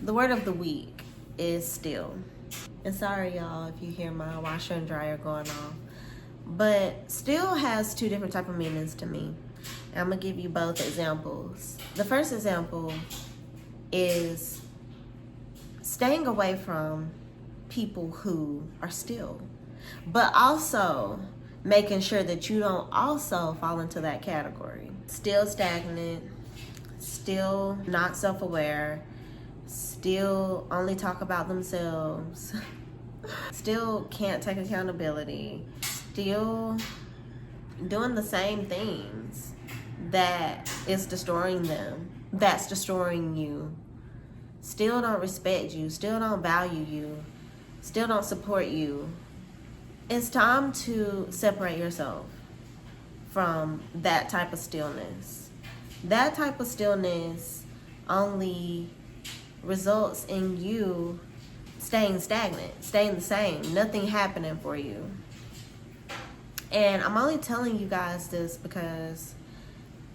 The word of the week is still. And sorry, y'all, if you hear my washer and dryer going off. But still has two different type of meanings to me. And I'm going to give you both examples. The first example is staying away from people who are still. But also making sure that you don't also fall into that category. Still stagnant, still not self-aware, still only talk about themselves, still can't take accountability, still doing the same things that is destroying them, that's destroying you, still don't respect you, still don't value you, still don't support you. It's time to separate yourself from that type of stillness. That type of stillness only results in you staying stagnant, staying the same, nothing happening for you. And I'm only telling you guys this because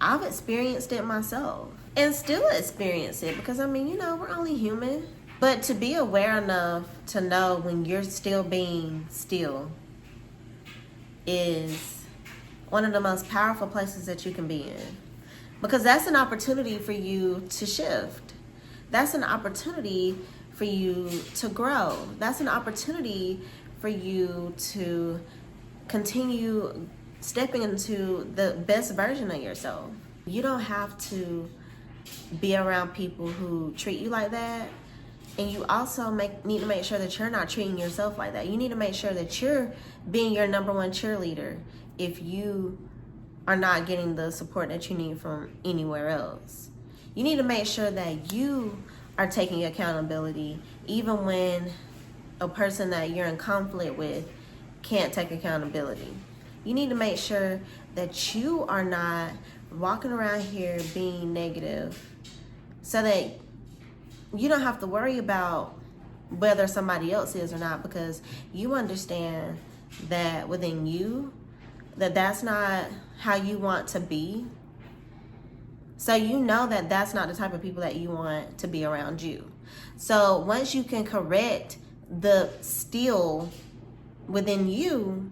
I've experienced it myself and still experience it because, we're only human. But to be aware enough to know when you're still being still is one of the most powerful places that you can be in. Because that's an opportunity for you to shift. That's an opportunity for you to grow. That's an opportunity for you to continue stepping into the best version of yourself. You don't have to be around people who treat you like that. And you also need to make sure that you're not treating yourself like that. You need to make sure that you're being your number one cheerleader if you are not getting the support that you need from anywhere else. You need to make sure that you are taking accountability even when a person that you're in conflict with can't take accountability. You need to make sure that you are not walking around here being negative so that you don't have to worry about whether somebody else is or not, because you understand that within you, that's not how you want to be. So you know that that's not the type of people that you want to be around you. So once you can correct the still within you,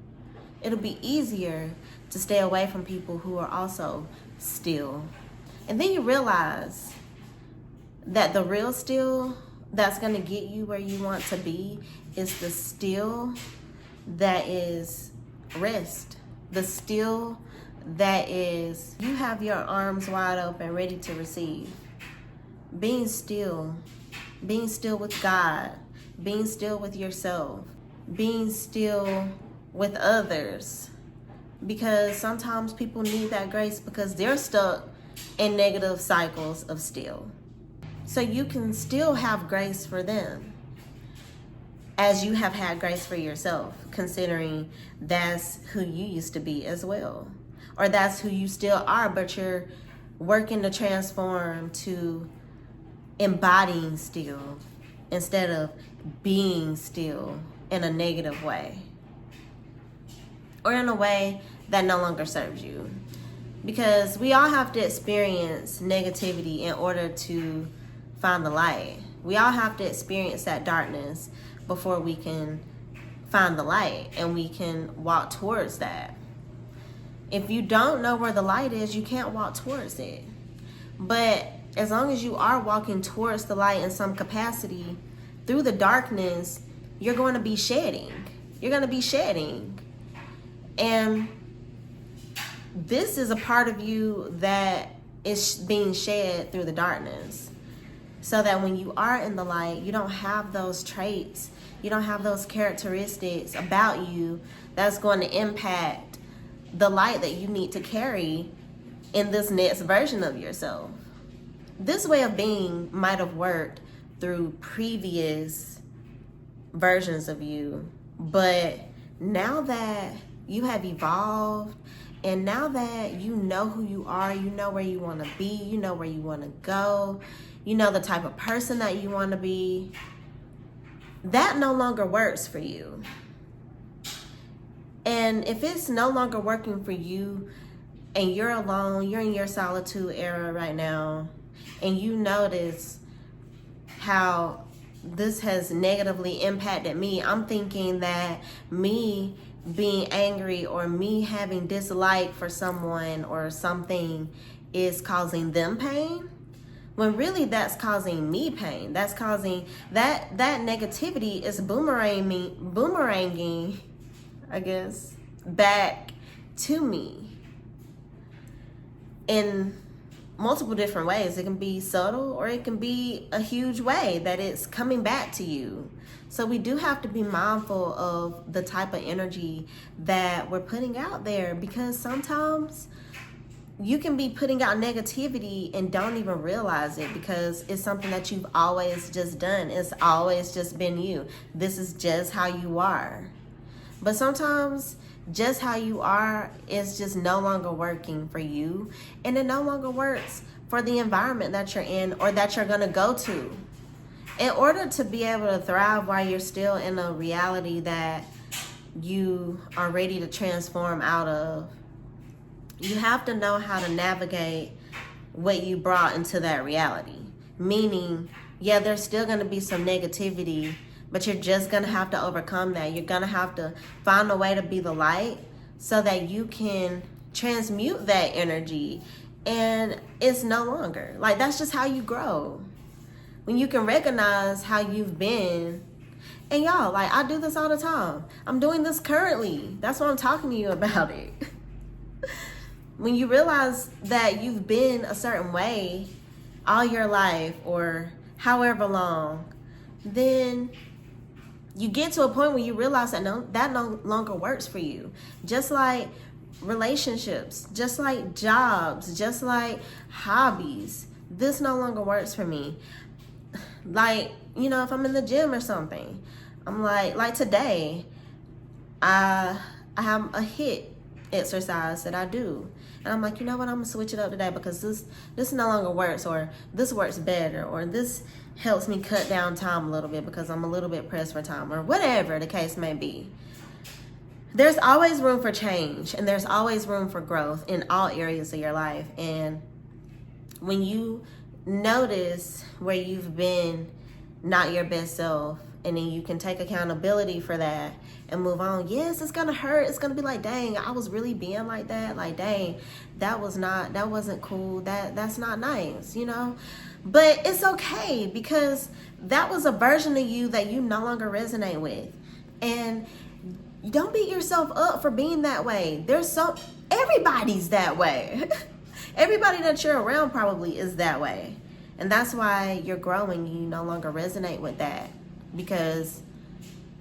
it'll be easier to stay away from people who are also still. And then you realize that the real still that's going to get you where you want to be is the still that is rest. The still that is you have your arms wide open, ready to receive. Being still with God, being still with yourself, being still with others. Because sometimes people need that grace because they're stuck in negative cycles of still. So you can still have grace for them as you have had grace for yourself, considering that's who you used to be as well. Or that's who you still are, but you're working to transform to embodying still instead of being still in a negative way. Or in a way that no longer serves you. Because we all have to experience negativity in order to find the light. We all have to experience that darkness before we can find the light and we can walk towards that. If you don't know where the light is, you can't walk towards it. But as long as you are walking towards the light in some capacity, through the darkness, you're going to be shedding. You're going to be shedding. And this is a part of you that is being shed through the darkness. So that when you are in the light, you don't have those traits, you don't have those characteristics about you that's going to impact the light that you need to carry in this next version of yourself. This way of being might have worked through previous versions of you, but now that you have evolved and now that you know who you are, you know where you want to be, you know where you want to go, you know the type of person that you want to be, that no longer works for you. And if it's no longer working for you and you're alone, you're in your solitude era right now, and you notice how this has negatively impacted me. I'm thinking that me being angry or me having dislike for someone or something is causing them pain, when really that's causing me pain. That's causing that negativity is boomeranging, I guess, back to me in multiple different ways. It can be subtle or it can be a huge way that it's coming back to you. So we do have to be mindful of the type of energy that we're putting out there, because sometimes you can be putting out negativity and don't even realize it, because it's something that you've always just done. It's always just been you. This is just how you are. But sometimes just how you are is just no longer working for you, and it no longer works for the environment that you're in or that you're going to go to. In order to be able to thrive while you're still in a reality that you are ready to transform out of, you have to know how to navigate what you brought into that reality. Meaning, yeah, there's still going to be some negativity, but you're just going to have to overcome that. You're going to have to find a way to be the light so that you can transmute that energy, and it's no longer. Like, that's just how you grow. When you can recognize how you've been. And y'all, like, I do this all the time. I'm doing this currently. That's why I'm talking to you about it. When you realize that you've been a certain way all your life or however long, then you get to a point where you realize that that no longer works for you. Just like relationships, just like jobs, just like hobbies. This no longer works for me. Like, you know, if I'm in the gym or something, I'm like today, I have a HIIT exercise that I do. And I'm like, you know what, I'm gonna switch it up today because this no longer works, or this works better, or this helps me cut down time a little bit because I'm a little bit pressed for time, or whatever the case may be. There's always room for change, and there's always room for growth in all areas of your life. And when you notice where you've been not your best self, and then you can take accountability for that and move on. Yes, it's gonna hurt. It's gonna be like, dang, I was really being like that. Like, dang, that wasn't cool. That's not nice, you know? But it's okay, because that was a version of you that you no longer resonate with. And don't beat yourself up for being that way. Everybody's that way. Everybody that you're around probably is that way. And that's why you're growing. You no longer resonate with that, because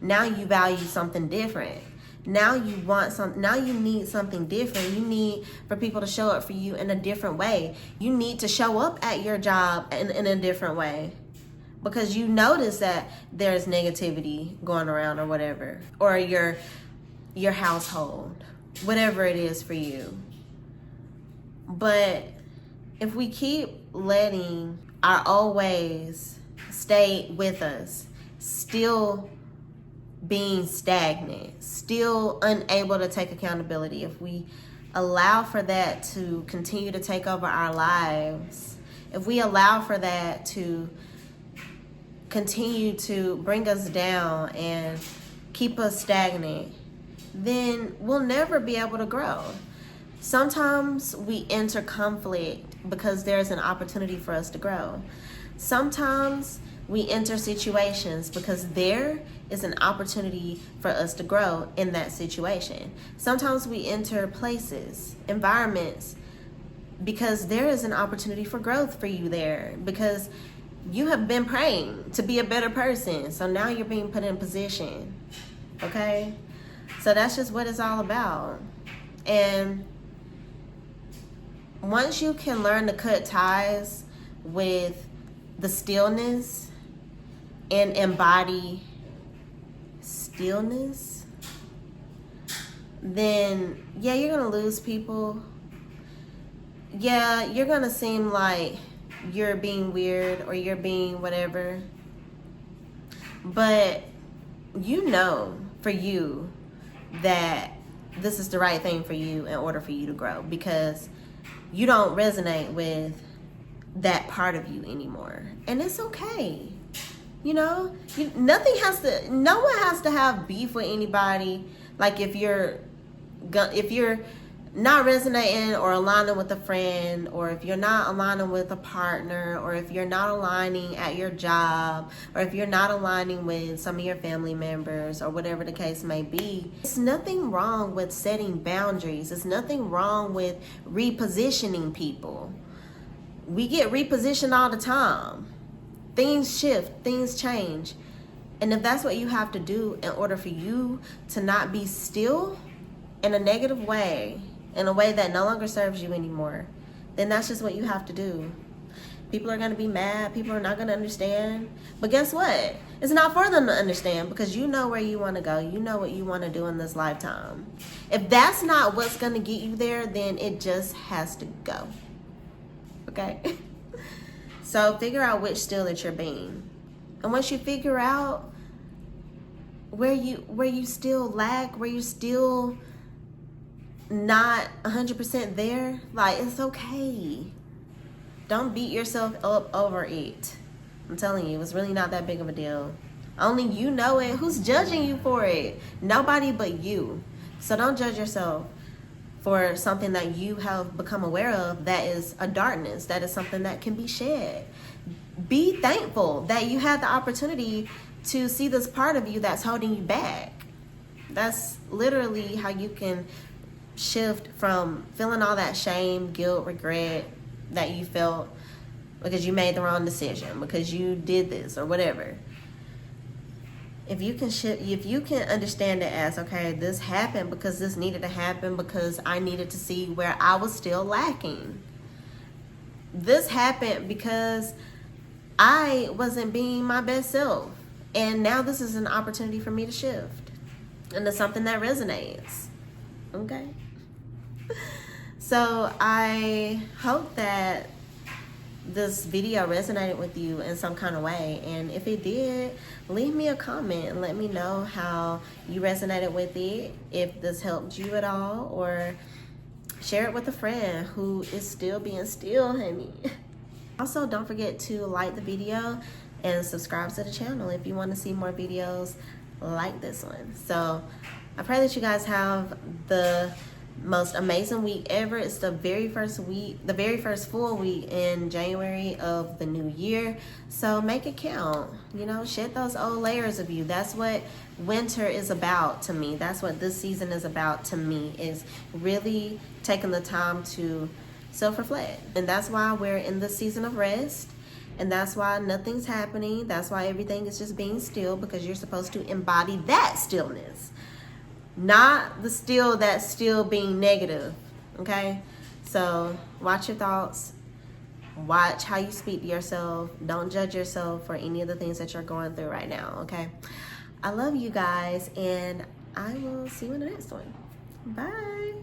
now you value something different. Now you need something different. You need for people to show up for you in a different way. You need to show up at your job in a different way, because you notice that there's negativity going around, or whatever, or your household, whatever it is for you. But if we keep letting our old ways stay with us, still being stagnant, still unable to take accountability, if we allow for that to continue to take over our lives, if we allow for that to continue to bring us down and keep us stagnant, then we'll never be able to grow. Sometimes we enter conflict because there's an opportunity for us to grow. Sometimes we enter situations because there is an opportunity for us to grow in that situation. Sometimes we enter places, environments, because there is an opportunity for growth for you there, because you have been praying to be a better person. So now you're being put in position. Okay? So that's just what it's all about. And once you can learn to cut ties with the stillness and embody stillness, then yeah, you're gonna lose people. Yeah, you're gonna seem like you're being weird or you're being whatever. But you know for you that this is the right thing for you in order for you to grow, because you don't resonate with that part of you anymore. And it's okay. no one has to have beef with anybody. Like if you're not resonating or aligning with a friend, or if you're not aligning with a partner, or if you're not aligning at your job, or if you're not aligning with some of your family members, or whatever the case may be, it's nothing wrong with setting boundaries. It's nothing wrong with repositioning people. We get repositioned all the time. Things shift, things change. And if that's what you have to do in order for you to not be still in a negative way, in a way that no longer serves you anymore, then that's just what you have to do. People are going to be mad. People are not going to understand. But guess what? It's not for them to understand, because you know where you want to go. You know what you want to do in this lifetime. If that's not what's going to get you there, then it just has to go. Okay? So figure out which still that you're being. And once you figure out where you still lack, where you still not 100% there, like, it's okay. Don't beat yourself up over it. I'm telling you, it's really not that big of a deal. Only you know it. Who's judging you for it? Nobody but you. So don't judge yourself for something that you have become aware of that is a darkness, that is something that can be shed. Be thankful that you had the opportunity to see this part of you that's holding you back. That's literally how you can shift from feeling all that shame, guilt, regret that you felt because you made the wrong decision, because you did this or whatever. If you can understand it as, okay, this happened because this needed to happen, because I needed to see where I was still lacking. This happened because I wasn't being my best self. And now this is an opportunity for me to shift into something that resonates. Okay? So I hope that this video resonated with you in some kind of way, and if it did, leave me a comment and let me know how you resonated with it, if this helped you at all, or share it with a friend who is still being still, honey. Also, don't forget to like the video and subscribe to the channel if you want to see more videos like this one. So I pray that you guys have the most amazing week ever. It's the very first full week in January of the new year. So make it count. Shed those old layers of you. That's what winter is about to me. That's what this season is about to me, is really taking the time to self-reflect. And that's why we're in the season of rest. And that's why nothing's happening. That's why everything is just being still, because you're supposed to embody that stillness. Not the still that's still being negative, okay? So watch your thoughts. Watch how you speak to yourself. Don't judge yourself for any of the things that you're going through right now, okay? I love you guys, and I will see you in the next one. Bye.